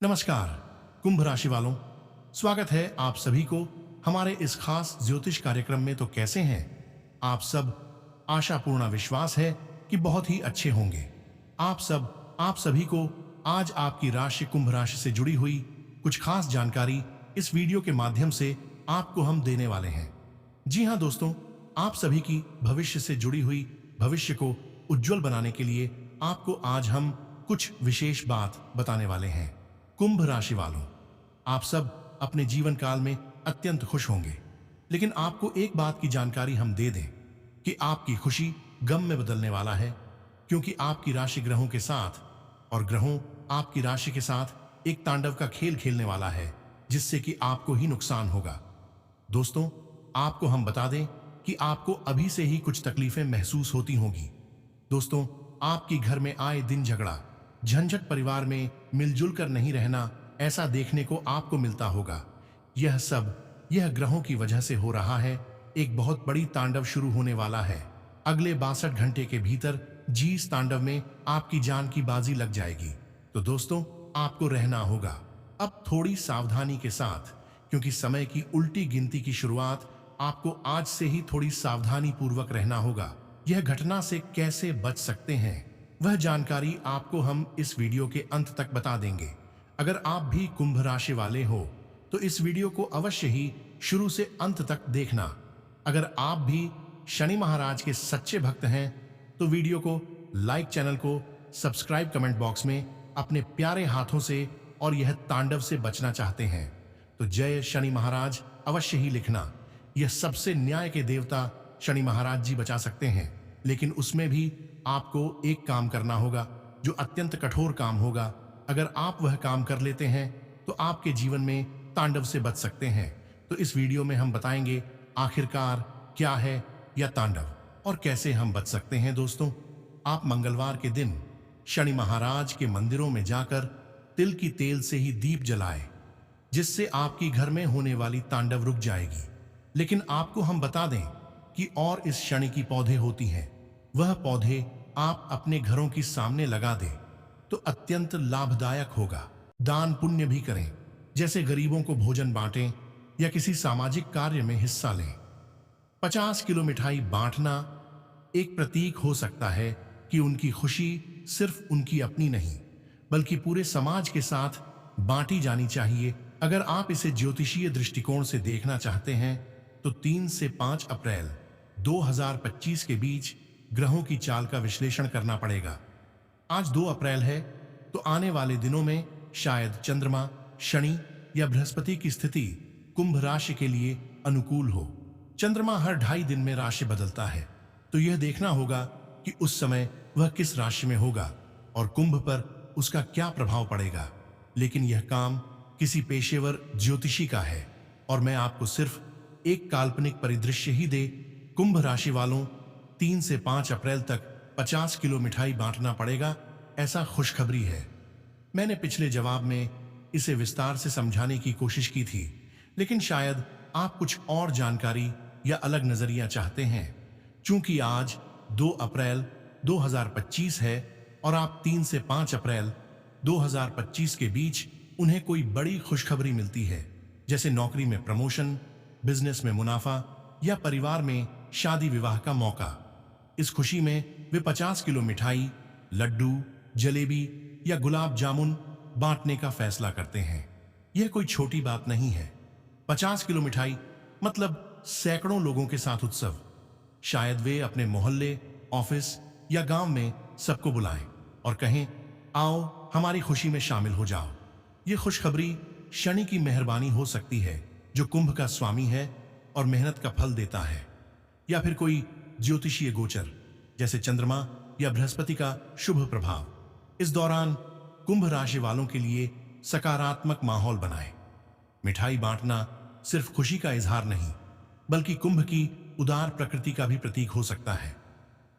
नमस्कार कुंभ राशि वालों, स्वागत है आप सभी को हमारे इस खास ज्योतिष कार्यक्रम में। तो कैसे हैं आप सब? आशापूर्ण विश्वास है कि बहुत ही अच्छे होंगे। आप सभी को आज आपकी राशि कुंभ राशि से जुड़ी हुई कुछ खास जानकारी इस वीडियो के माध्यम से आपको हम देने वाले हैं। जी हाँ दोस्तों, आप सभी की भविष्य से जुड़ी हुई भविष्य को उज्जवल बनाने के लिए आपको आज हम कुछ विशेष बात बताने वाले हैं। कुंभ राशि वालों, आप सब अपने जीवन काल में अत्यंत खुश होंगे, लेकिन आपको एक बात की जानकारी हम दे दें कि आपकी खुशी गम में बदलने वाला है, क्योंकि आपकी राशि ग्रहों के साथ और ग्रहों आपकी राशि के साथ एक तांडव का खेल खेलने वाला है, जिससे कि आपको ही नुकसान होगा। दोस्तों, आपको हम बता दें कि आपको अभी से ही कुछ तकलीफें महसूस होती होंगी। दोस्तों, आपकी घर में आए दिन झगड़ा, झंझट, परिवार में मिलजुल कर नहीं रहना, ऐसा देखने को आपको मिलता होगा। यह ग्रहों की वजह से हो रहा है। एक बहुत बड़ी तांडव शुरू होने वाला है। अगले 62 घंटे के भीतर इस तांडव में आपकी जान की बाजी लग जाएगी। तो दोस्तों, आपको रहना होगा अब थोड़ी सावधानी के साथ, क्योंकि समय की उल्टी गिनती की शुरुआत आपको आज से ही थोड़ी सावधानी पूर्वक रहना होगा। यह घटना से कैसे बच सकते हैं, वह जानकारी आपको हम इस वीडियो के अंत तक बता देंगे। अगर आप भी कुंभ राशि वाले हो तो इस वीडियो को अवश्य ही शुरू से अंत तक देखना। अगर आप भी शनि महाराज के सच्चे भक्त हैं तो वीडियो को लाइक, चैनल को सब्सक्राइब, कमेंट बॉक्स में अपने प्यारे हाथों से और यह तांडव से बचना चाहते हैं तो जय शनि महाराज अवश्य ही लिखना। यह सबसे न्याय के देवता शनि महाराज जी बचा सकते हैं, लेकिन उसमें भी आपको एक काम करना होगा जो अत्यंत कठोर काम होगा। अगर आप वह काम कर लेते हैं तो आपके जीवन में तांडव से बच सकते हैं। तो इस वीडियो में हम बताएंगे आखिरकार क्या है यह तांडव और कैसे हम बच सकते हैं। दोस्तों, आप मंगलवार के दिन शनि महाराज के मंदिरों में जाकर तिल की तेल से ही दीप जलाएं, जिससे आपकी घर में होने वाली तांडव रुक जाएगी। लेकिन आपको हम बता दें कि और इस शनि की पौधे होती हैं, वह पौधे आप अपने घरों की सामने लगा दें तो अत्यंत लाभदायक होगा। दान पुण्य भी करें, जैसे गरीबों को भोजन बांटें या किसी सामाजिक कार्य में हिस्सा लें। 50 किलो मिठाई बांटना एक प्रतीक हो सकता है कि उनकी खुशी सिर्फ उनकी अपनी नहीं, बल्कि पूरे समाज के साथ बांटी जानी चाहिए। अगर आप इसे ज्योतिषीय दृष्टिकोण से देखना चाहते हैं तो 3 से 5 अप्रैल 2025 के बीच ग्रहों की चाल का विश्लेषण करना पड़ेगा। आज 2 अप्रैल है, तो आने वाले दिनों में शायद चंद्रमा, शनि या बृहस्पति की स्थिति कुंभ राशि के लिए अनुकूल हो। चंद्रमा हर 2.5 दिन में राशि बदलता है, तो यह देखना होगा कि उस समय वह किस राशि में होगा और कुंभ पर उसका क्या प्रभाव पड़ेगा। लेकिन यह काम किसी पेशेवर ज्योतिषी का है और मैं आपको सिर्फ एक काल्पनिक परिदृश्य ही दे। कुंभ राशि वालों, 3 से 5 अप्रैल तक 50 किलो मिठाई बांटना पड़ेगा, ऐसा खुशखबरी है। मैंने पिछले जवाब में इसे विस्तार से समझाने की कोशिश की थी, लेकिन शायद आप कुछ और जानकारी या अलग नजरिया चाहते हैं। चूंकि आज 2 अप्रैल 2025 है और आप 3 से 5 अप्रैल 2025 के बीच उन्हें कोई बड़ी खुशखबरी मिलती है, जैसे नौकरी में प्रमोशन, बिजनेस में मुनाफा या परिवार में शादी विवाह का मौका। इस खुशी में वे 50 किलो मिठाई, लड्डू, जलेबी या गुलाब जामुन बांटने का फैसला करते हैं। यह कोई छोटी बात नहीं है। 50 किलो मिठाई मतलब सैकड़ों लोगों के साथ उत्सव। शायद वे अपने मोहल्ले, ऑफिस या गांव में सबको बुलाएं और कहें, आओ हमारी खुशी में शामिल हो जाओ। यह खुशखबरी शनि की मेहरबानी हो सकती है, जो कुंभ का स्वामी है और मेहनत का फल देता है, या फिर कोई ज्योतिषीय गोचर जैसे चंद्रमा या बृहस्पति का शुभ प्रभाव। इस दौरान कुंभ राशि वालों के लिए सकारात्मक माहौल बनाएं। मिठाई बांटना सिर्फ खुशी का इजहार नहीं, बल्कि कुंभ की उदार प्रकृति का भी प्रतीक हो सकता है।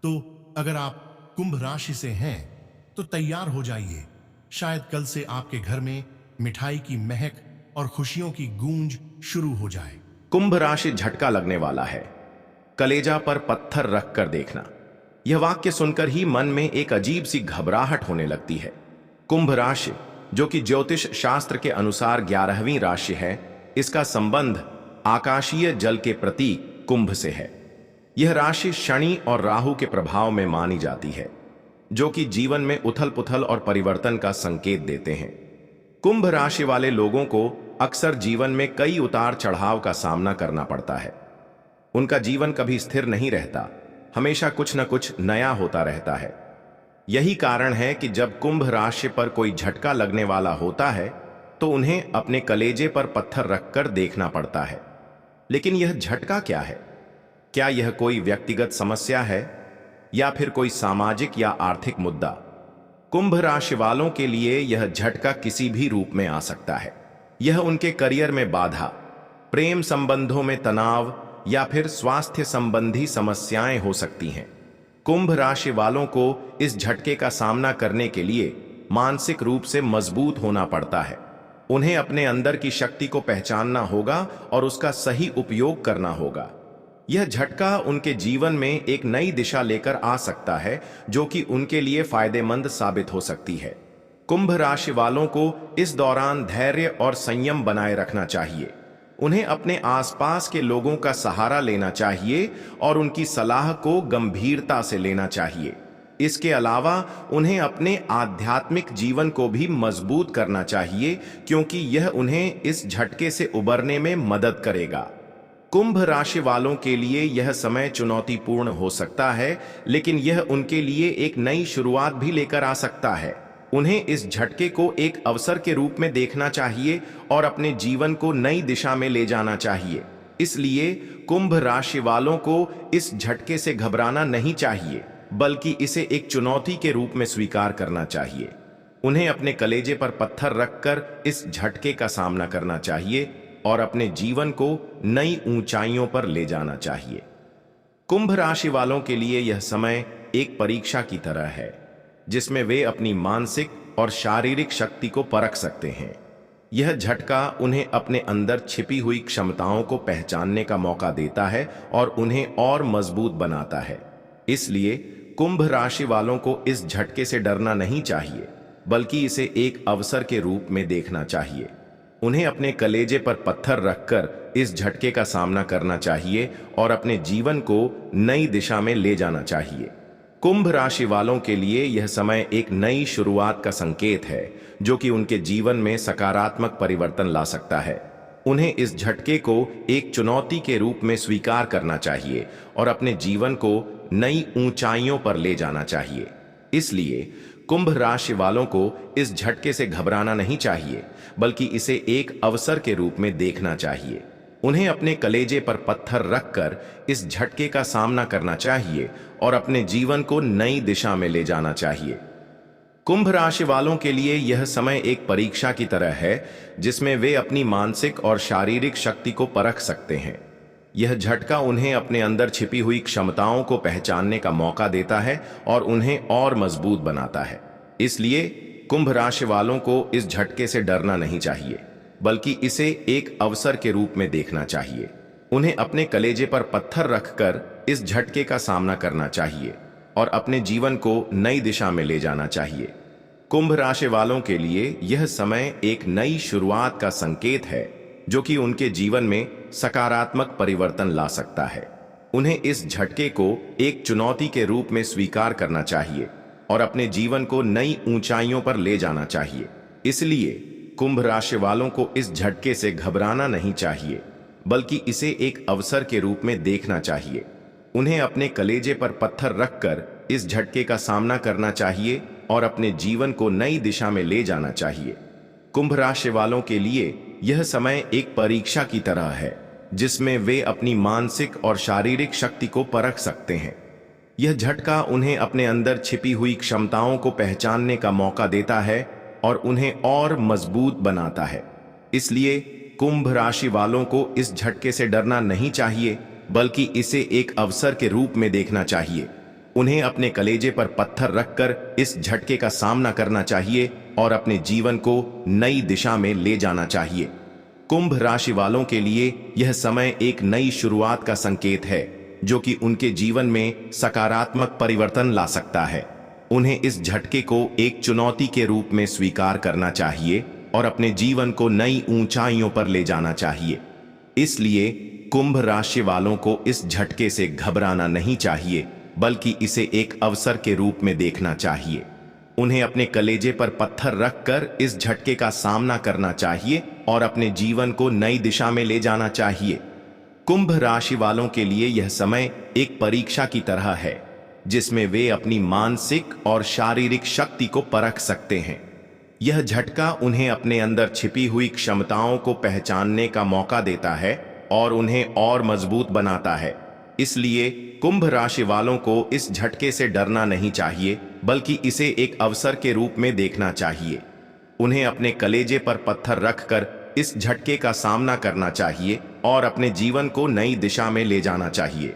तो अगर आप कुंभ राशि से हैं तो तैयार हो जाइए। शायद कल से आपके घर में मिठाई की महक और खुशियों की गूंज शुरू हो जाए। कुंभ राशि झटका लगने वाला है, कलेजा पर पत्थर रख कर देखना। यह वाक्य सुनकर ही मन में एक अजीब सी घबराहट होने लगती है। कुंभ राशि जो कि ज्योतिष शास्त्र के अनुसार 11वीं राशि है, इसका संबंध आकाशीय जल के प्रतीक कुंभ से है। यह राशि शनि और राहु के प्रभाव में मानी जाती है, जो कि जीवन में उथल पुथल और परिवर्तन का संकेत देते हैं। कुंभ राशि वाले लोगों को अक्सर जीवन में कई उतार चढ़ाव का सामना करना पड़ता है। उनका जीवन कभी स्थिर नहीं रहता, हमेशा कुछ न कुछ नया होता रहता है। यही कारण है कि जब कुंभ राशि पर कोई झटका लगने वाला होता है तो उन्हें अपने कलेजे पर पत्थर रखकर देखना पड़ता है। लेकिन यह झटका क्या है? क्या यह कोई व्यक्तिगत समस्या है या फिर कोई सामाजिक या आर्थिक मुद्दा? कुंभ राशि वालों के लिए यह झटका किसी भी रूप में आ सकता है। यह उनके करियर में बाधा, प्रेम संबंधों में तनाव या फिर स्वास्थ्य संबंधी समस्याएं हो सकती हैं। कुंभ राशि वालों को इस झटके का सामना करने के लिए मानसिक रूप से मजबूत होना पड़ता है। उन्हें अपने अंदर की शक्ति को पहचानना होगा और उसका सही उपयोग करना होगा। यह झटका उनके जीवन में एक नई दिशा लेकर आ सकता है, जो कि उनके लिए फायदेमंद साबित हो सकती है। कुंभ राशि वालों को इस दौरान धैर्य और संयम बनाए रखना चाहिए। उन्हें अपने आसपास के लोगों का सहारा लेना चाहिए और उनकी सलाह को गंभीरता से लेना चाहिए। इसके अलावा उन्हें अपने आध्यात्मिक जीवन को भी मजबूत करना चाहिए, क्योंकि यह उन्हें इस झटके से उबरने में मदद करेगा। कुंभ राशि वालों के लिए यह समय चुनौतीपूर्ण हो सकता है, लेकिन यह उनके लिए एक नई शुरुआत भी लेकर आ सकता है। उन्हें इस झटके को एक अवसर के रूप में देखना चाहिए और अपने जीवन को नई दिशा में ले जाना चाहिए। इसलिए कुंभ राशि वालों को इस झटके से घबराना नहीं चाहिए, बल्कि इसे एक चुनौती के रूप में स्वीकार करना चाहिए। उन्हें अपने कलेजे पर पत्थर रखकर इस झटके का सामना करना चाहिए और अपने जीवन को नई ऊंचाइयों पर ले जाना चाहिए। कुंभ राशि वालों के लिए यह समय एक परीक्षा की तरह है, जिसमें वे अपनी मानसिक और शारीरिक शक्ति को परख सकते हैं। यह झटका उन्हें अपने अंदर छिपी हुई क्षमताओं को पहचानने का मौका देता है और उन्हें और मजबूत बनाता है। इसलिए कुंभ राशि वालों को इस झटके से डरना नहीं चाहिए, बल्कि इसे एक अवसर के रूप में देखना चाहिए। उन्हें अपने कलेजे पर पत्थर रखकर इस झटके का सामना करना चाहिए और अपने जीवन को नई दिशा में ले जाना चाहिए। कुंभ राशि वालों के लिए यह समय एक नई शुरुआत का संकेत है, जो कि उनके जीवन में सकारात्मक परिवर्तन ला सकता है। उन्हें इस झटके को एक चुनौती के रूप में स्वीकार करना चाहिए और अपने जीवन को नई ऊंचाइयों पर ले जाना चाहिए। इसलिए कुंभ राशि वालों को इस झटके से घबराना नहीं चाहिए, बल्कि इसे एक अवसर के रूप में देखना चाहिए। उन्हें अपने कलेजे पर पत्थर रखकर इस झटके का सामना करना चाहिए और अपने जीवन को नई दिशा में ले जाना चाहिए। कुंभ राशि वालों के लिए यह समय एक परीक्षा की तरह है, जिसमें वे अपनी मानसिक और शारीरिक शक्ति को परख सकते हैं। यह झटका उन्हें अपने अंदर छिपी हुई क्षमताओं को पहचानने का मौका देता है और उन्हें और मजबूत बनाता है। इसलिए कुंभ राशि वालों को इस झटके से डरना नहीं चाहिए, बल्कि इसे एक अवसर के रूप में देखना चाहिए। उन्हें अपने कलेजे पर पत्थर रखकर इस झटके का सामना करना चाहिए और अपने जीवन को नई दिशा में ले जाना चाहिए। कुंभ राशि वालों के लिए यह समय एक नई शुरुआत का संकेत है, जो कि उनके जीवन में सकारात्मक परिवर्तन ला सकता है। उन्हें इस झटके को एक चुनौती के रूप में स्वीकार करना चाहिए और अपने जीवन को नई ऊंचाइयों पर ले जाना चाहिए। इसलिए कुंभ राशि वालों को इस झटके से घबराना नहीं चाहिए, बल्कि इसे एक अवसर के रूप में देखना चाहिए। उन्हें अपने कलेजे पर पत्थर रखकर इस झटके का सामना करना चाहिए और अपने जीवन को नई दिशा में ले जाना चाहिए। कुंभ राशि वालों के लिए यह समय एक परीक्षा की तरह है, जिसमें वे अपनी मानसिक और शारीरिक शक्ति को परख सकते हैं। यह झटका उन्हें अपने अंदर छिपी हुई क्षमताओं को पहचानने का मौका देता है और उन्हें और मजबूत बनाता है। इसलिए कुंभ राशि वालों को इस झटके से डरना नहीं चाहिए, बल्कि इसे एक अवसर के रूप में देखना चाहिए। उन्हें अपने कलेजे पर पत्थर रखकर इस झटके का सामना करना चाहिए और अपने जीवन को नई दिशा में ले जाना चाहिए। कुंभ राशि वालों के लिए यह समय एक नई शुरुआत का संकेत है, जो कि उनके जीवन में सकारात्मक परिवर्तन ला सकता है। उन्हें इस झटके को एक चुनौती के रूप में स्वीकार करना चाहिए और अपने जीवन को नई ऊंचाइयों पर ले जाना चाहिए। इसलिए कुंभ राशि वालों को इस झटके से घबराना नहीं चाहिए, बल्कि इसे एक अवसर के रूप में देखना चाहिए। उन्हें अपने कलेजे पर पत्थर रखकर इस झटके का सामना करना चाहिए और अपने जीवन को नई दिशा में ले जाना चाहिए। कुंभ राशि वालों के लिए यह समय एक परीक्षा की तरह है, जिसमें वे अपनी मानसिक और शारीरिक शक्ति को परख सकते हैं। यह झटका उन्हें अपने अंदर छिपी हुई क्षमताओं को पहचानने का मौका देता है और उन्हें और मजबूत बनाता है। इसलिए कुंभ राशि वालों को इस झटके से डरना नहीं चाहिए, बल्कि इसे एक अवसर के रूप में देखना चाहिए। उन्हें अपने कलेजे पर पत्थर रखकर इस झटके का सामना करना चाहिए और अपने जीवन को नई दिशा में ले जाना चाहिए।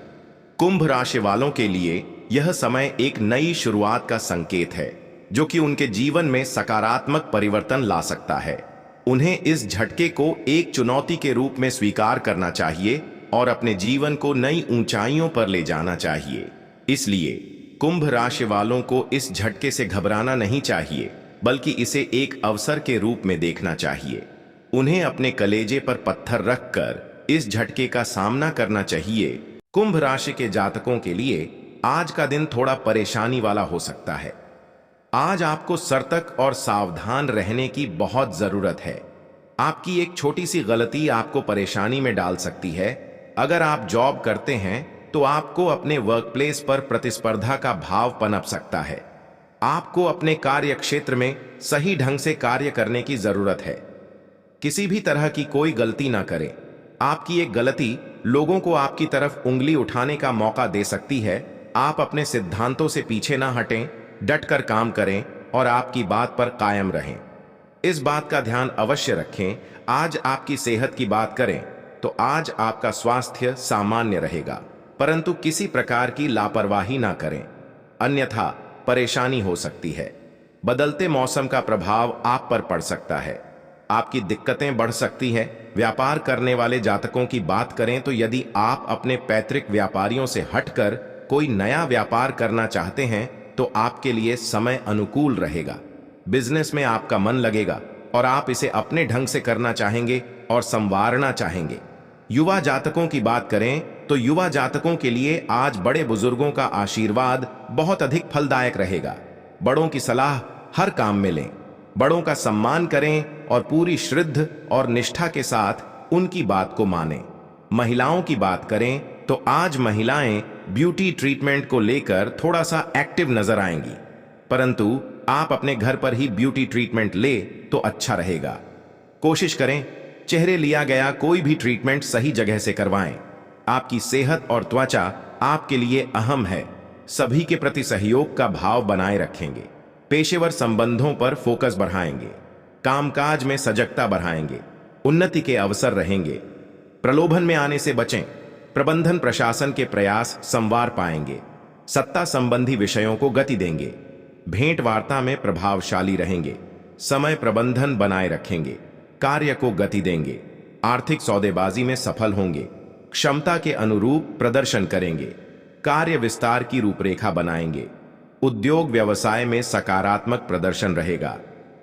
कुंभ राशि वालों के लिए यह समय एक नई शुरुआत का संकेत है, जो कि उनके जीवन में सकारात्मक परिवर्तन ला सकता है। उन्हें इस झटके को एक चुनौती के रूप में स्वीकार करना चाहिए और अपने जीवन को नई ऊंचाइयों पर ले जाना चाहिए। इसलिए कुंभ राशि वालों को इस झटके से घबराना नहीं चाहिए, बल्कि इसे एक अवसर के रूप में देखना चाहिए। उन्हें अपने कलेजे पर पत्थर रखकर इस झटके का सामना करना चाहिए। कुंभ राशि के जातकों के लिए आज का दिन थोड़ा परेशानी वाला हो सकता है। आज आपको सतर्क और सावधान रहने की बहुत जरूरत है। आपकी एक छोटी सी गलती आपको परेशानी में डाल सकती है। अगर आप जॉब करते हैं तो आपको अपने वर्क प्लेस पर प्रतिस्पर्धा का भाव पनप सकता है। आपको अपने कार्य क्षेत्र में सही ढंग से कार्य करने की जरूरत है। किसी भी तरह की कोई गलती ना करें। आपकी एक गलती लोगों को आपकी तरफ उंगली उठाने का मौका दे सकती है। आप अपने सिद्धांतों से पीछे ना हटें, डटकर काम करें और आपकी बात पर कायम रहें। इस बात का ध्यान अवश्य रखें। आज आपकी सेहत की बात करें तो आज आपका स्वास्थ्य सामान्य रहेगा, परंतु किसी प्रकार की लापरवाही ना करें, अन्यथा परेशानी हो सकती है। बदलते मौसम का प्रभाव आप पर पड़ सकता है। आपकी दिक्कतें बढ़ सकती है। व्यापार करने वाले जातकों की बात करें तो यदि आप अपने पैतृक व्यापारियों से हटकर कोई नया व्यापार करना चाहते हैं तो आपके लिए समय अनुकूल रहेगा। बिजनेस में आपका मन लगेगा और आप इसे अपने ढंग से करना चाहेंगे और संवारना चाहेंगे। युवा जातकों की बात करें तो युवा जातकों के लिए आज बड़े बुजुर्गों का आशीर्वाद बहुत अधिक फलदायक रहेगा। बड़ों की सलाह हर काम में लें, बड़ों का सम्मान करें और पूरी श्रद्धा और निष्ठा के साथ उनकी बात को मानें। महिलाओं की बात करें तो आज महिलाएं ब्यूटी ट्रीटमेंट को लेकर थोड़ा सा एक्टिव नजर आएंगी, परंतु आप अपने घर पर ही ब्यूटी ट्रीटमेंट ले तो अच्छा रहेगा। कोशिश करें चेहरे लिया गया कोई भी ट्रीटमेंट सही जगह से करवाएं। आपकी सेहत और त्वचा आपके लिए अहम है। सभी के प्रति सहयोग का भाव बनाए रखेंगे। पेशेवर संबंधों पर फोकस बढ़ाएंगे। कामकाज में सजगता बढ़ाएंगे। उन्नति के अवसर रहेंगे। प्रलोभन में आने से बचें। प्रबंधन प्रशासन के प्रयास संवार पाएंगे। सत्ता संबंधी विषयों को गति देंगे। भेंट वार्ता में प्रभावशाली रहेंगे। समय प्रबंधन बनाए रखेंगे। कार्य को गति देंगे। आर्थिक सौदेबाजी में सफल होंगे। क्षमता के अनुरूप प्रदर्शन करेंगे। कार्य विस्तार की रूपरेखा बनाएंगे। उद्योग व्यवसाय में सकारात्मक प्रदर्शन रहेगा।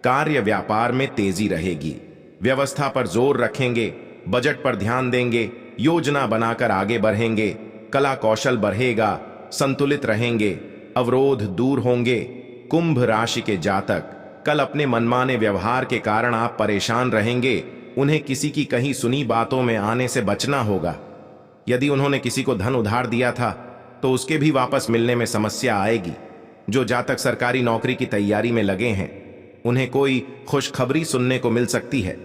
कार्य व्यापार में तेजी रहेगी। व्यवस्था पर जोर रखेंगे। बजट पर ध्यान देंगे। योजना बनाकर आगे बढ़ेंगे। कला कौशल बढ़ेगा। संतुलित रहेंगे। अवरोध दूर होंगे। कुंभ राशि के जातक कल अपने मनमाने व्यवहार के कारण आप परेशान रहेंगे। उन्हें किसी की कहीं सुनी बातों में आने से बचना होगा। यदि उन्होंने किसी को धन उधार दिया था तो उसके भी वापस मिलने में समस्या आएगी। जो जातक सरकारी नौकरी की तैयारी में लगे हैं उन्हें कोई खुशखबरी सुनने को मिल सकती है।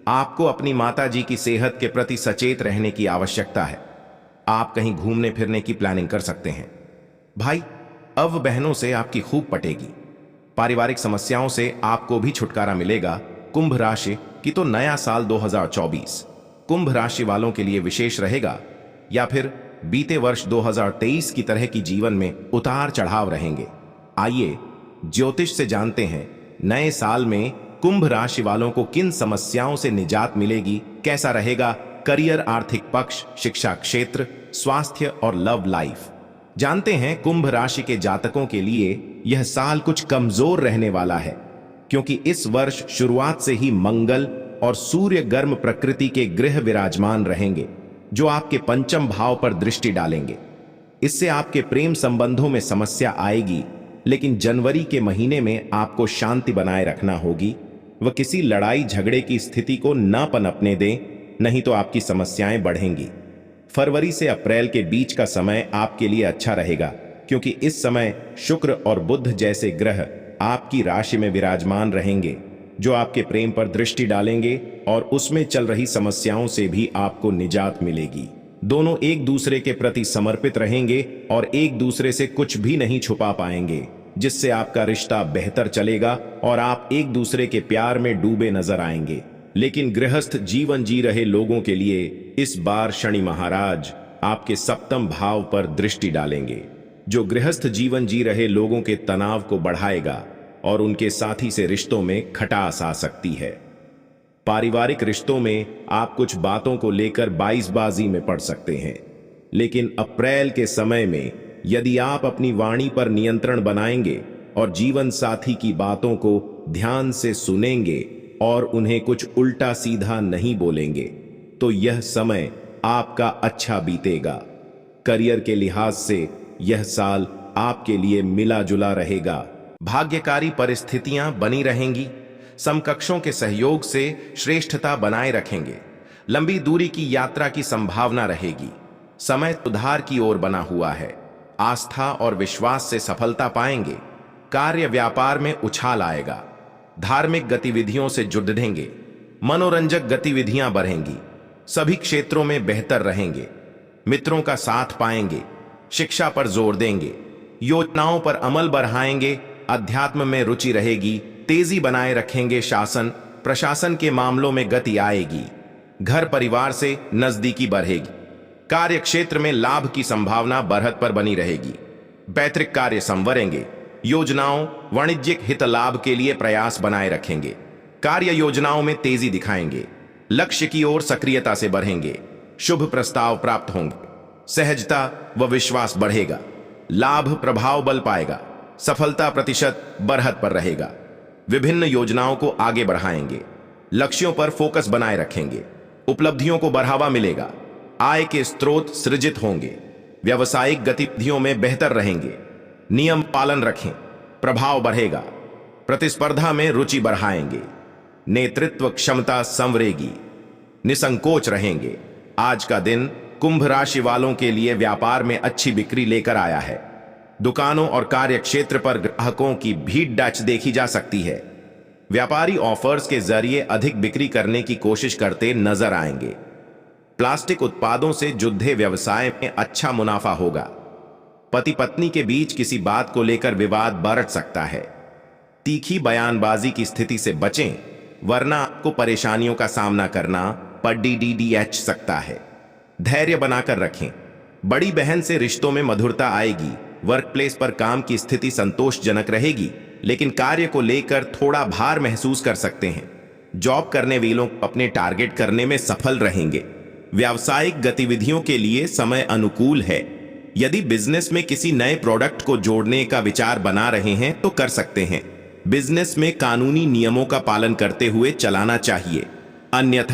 आपको अपनी माता जी की सेहत के प्रति सचेत रहने की आवश्यकता है। आप कहीं घूमने फिरने की प्लानिंग कर सकते हैं। भाई अब बहनों से आपकी खूब पटेगी। पारिवारिक समस्याओं से आपको भी छुटकारा मिलेगा। कुंभ राशि की तो नया साल 2024 कुंभ राशि वालों के लिए विशेष रहेगा या फिर बीते वर्ष 2023 की तरह की जीवन में उतार चढ़ाव रहेंगे। आइए ज्योतिष से जानते हैं नए साल में कुंभ राशि वालों को किन समस्याओं से निजात मिलेगी, कैसा रहेगा करियर, आर्थिक पक्ष, शिक्षा क्षेत्र, स्वास्थ्य और लव लाइफ। जानते हैं कुंभ राशि के जातकों के लिए यह साल कुछ कमजोर रहने वाला है, क्योंकि इस वर्ष शुरुआत से ही मंगल और सूर्य गर्म प्रकृति के ग्रह विराजमान रहेंगे, जो आपके पंचम भाव पर दृष्टि डालेंगे। इससे आपके प्रेम संबंधों में समस्या आएगी, लेकिन जनवरी के महीने में आपको शांति बनाए रखना होगी। वह किसी लड़ाई झगड़े की स्थिति को न पनपने दें, नहीं तो आपकी समस्याएं बढ़ेंगी। फरवरी से अप्रैल के बीच का समय आपके लिए अच्छा रहेगा, क्योंकि इस समय शुक्र और बुध जैसे ग्रह आपकी राशि में विराजमान रहेंगे, जो आपके प्रेम पर दृष्टि डालेंगे और उसमें चल रही समस्याओं से भी आपको निजात मिलेगी। दोनों एक दूसरे के प्रति समर्पित रहेंगे और एक दूसरे से कुछ भी नहीं छुपा पाएंगे, जिससे आपका रिश्ता बेहतर चलेगा और आप एक दूसरे के प्यार में डूबे नजर आएंगे। लेकिन गृहस्थ जीवन जी रहे लोगों के लिए इस बार शनि महाराज आपके सप्तम भाव पर दृष्टि डालेंगे, जो गृहस्थ जीवन जी रहे लोगों के तनाव को बढ़ाएगा और उनके साथी से रिश्तों में खटास आ सकती है। पारिवारिक रिश्तों में आप कुछ बातों को लेकर बाईसबाजी में पड़ सकते हैं, लेकिन अप्रैल के समय में यदि आप अपनी वाणी पर नियंत्रण बनाएंगे और जीवन साथी की बातों को ध्यान से सुनेंगे और उन्हें कुछ उल्टा सीधा नहीं बोलेंगे, तो यह समय आपका अच्छा बीतेगा। करियर के लिहाज से यह साल आपके लिए मिला जुला रहेगा। भाग्यकारी परिस्थितियां बनी रहेंगी। समकक्षों के सहयोग से श्रेष्ठता बनाए रखेंगे। लंबी दूरी की यात्रा की संभावना रहेगी। समय सुधार की ओर बना हुआ है। आस्था और विश्वास से सफलता पाएंगे। कार्य व्यापार में उछाल आएगा। धार्मिक गतिविधियों से जुड़ेंगे। मनोरंजक गतिविधियां बढ़ेंगी। सभी क्षेत्रों में बेहतर रहेंगे। मित्रों का साथ पाएंगे। शिक्षा पर जोर देंगे। योजनाओं पर अमल बढ़ाएंगे। अध्यात्म में रुचि रहेगी। तेजी बनाए रखेंगे। शासन प्रशासन के मामलों में गति आएगी। घर परिवार से नजदीकी बढ़ेगी। कार्य क्षेत्र में लाभ की संभावना बढ़त पर बनी रहेगी। पैतृक कार्य संवरेंगे। योजनाओं वाणिज्यिक हित लाभ के लिए प्रयास बनाए रखेंगे। कार्य योजनाओं में तेजी दिखाएंगे। लक्ष्य की ओर सक्रियता से बढ़ेंगे। शुभ प्रस्ताव प्राप्त होंगे। सहजता व विश्वास बढ़ेगा। लाभ प्रभाव बल पाएगा। सफलता प्रतिशत बढ़त पर रहेगा। विभिन्न योजनाओं को आगे बढ़ाएंगे। लक्ष्यों पर फोकस बनाए रखेंगे। उपलब्धियों को बढ़ावा मिलेगा। आय के स्रोत सृजित होंगे। व्यावसायिक गतिविधियों में बेहतर रहेंगे। नियम पालन रखें। प्रभाव बढ़ेगा। प्रतिस्पर्धा में रुचि बढ़ाएंगे। नेतृत्व क्षमता संवरेगी। निसंकोच रहेंगे। आज का दिन कुंभ राशि वालों के लिए व्यापार में अच्छी बिक्री लेकर आया है। दुकानों और कार्य क्षेत्र पर ग्राहकों की भीड़ डच देखी जा सकती है। व्यापारी ऑफर्स के जरिए अधिक बिक्री करने की कोशिश करते नजर आएंगे। प्लास्टिक उत्पादों से जुड़े व्यवसाय में अच्छा मुनाफा होगा। पति पत्नी के बीच किसी बात को लेकर विवाद बढ़ सकता है। तीखी बयानबाजी की स्थिति से बचें, वरना आपको परेशानियों का सामना करना पड़ सकता है। धैर्य बनाकर रखें। बड़ी बहन से रिश्तों में मधुरता आएगी। वर्क प्लेस पर काम की स्थिति संतोषजनक रहेगी, लेकिन कार्य को लेकर थोड़ा भार महसूस कर सकते हैं। जॉब करने वालों अपने टारगेट करने में सफल रहेंगे। व्यावसायिक गतिविधियों के लिए समय अनुकूल है। यदि बिजनेस में किसी नए प्रोडक्ट को जोड़ने का विचार बना रहे हैं तो कर सकते हैं। बिजनेस में कानूनी नियमों का पालन करते हुए चलाना चाहिए, अन्यथा